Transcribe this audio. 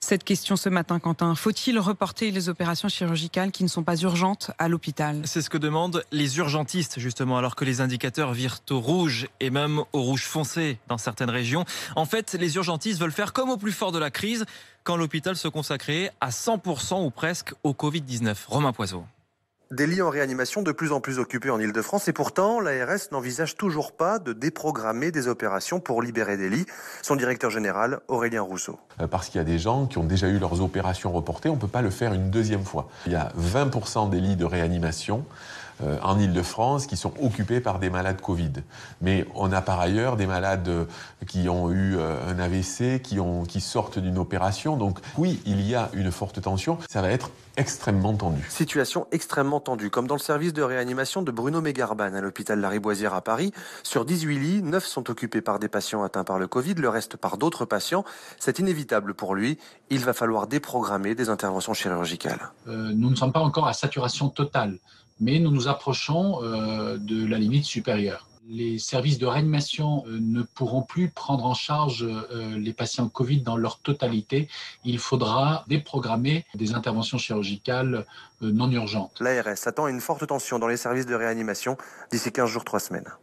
Cette question ce matin, Quentin. Faut-il reporter les opérations chirurgicales qui ne sont pas urgentes à l'hôpital? C'est ce que demandent les urgentistes, justement, alors que les indicateurs virent au rouge et même au rouge foncé dans certaines régions. En fait, les urgentistes veulent faire comme au plus fort de la crise, quand l'hôpital se consacrait à 100% ou presque au Covid-19. Romain Poiseau. Des lits en réanimation de plus en plus occupés en Ile-de-France et pourtant, l'ARS n'envisage toujours pas de déprogrammer des opérations pour libérer des lits. Son directeur général, Aurélien Rousseau. Parce qu'il y a des gens qui ont déjà eu leurs opérations reportées, on ne peut pas le faire une deuxième fois. Il y a 20% des lits de réanimation en Ile-de-France qui sont occupés par des malades Covid. Mais on a par ailleurs des malades qui ont eu un AVC, qui sortent d'une opération. Donc oui, il y a une forte tension. Ça va être extrêmement tendu. Situation extrêmement tendue, comme dans le service de réanimation de Bruno Mégarban à l'hôpital Lariboisière à Paris. Sur 18 lits, 9 sont occupés par des patients atteints par le Covid, le reste par d'autres patients. C'est inévitable pour lui. Il va falloir déprogrammer des interventions chirurgicales. Nous ne sommes pas encore à saturation totale, mais nous nous approchons de la limite supérieure. Les services de réanimation ne pourront plus prendre en charge les patients Covid dans leur totalité. Il faudra déprogrammer des interventions chirurgicales non urgentes. L'ARS attend une forte tension dans les services de réanimation d'ici 15 jours, 3 semaines.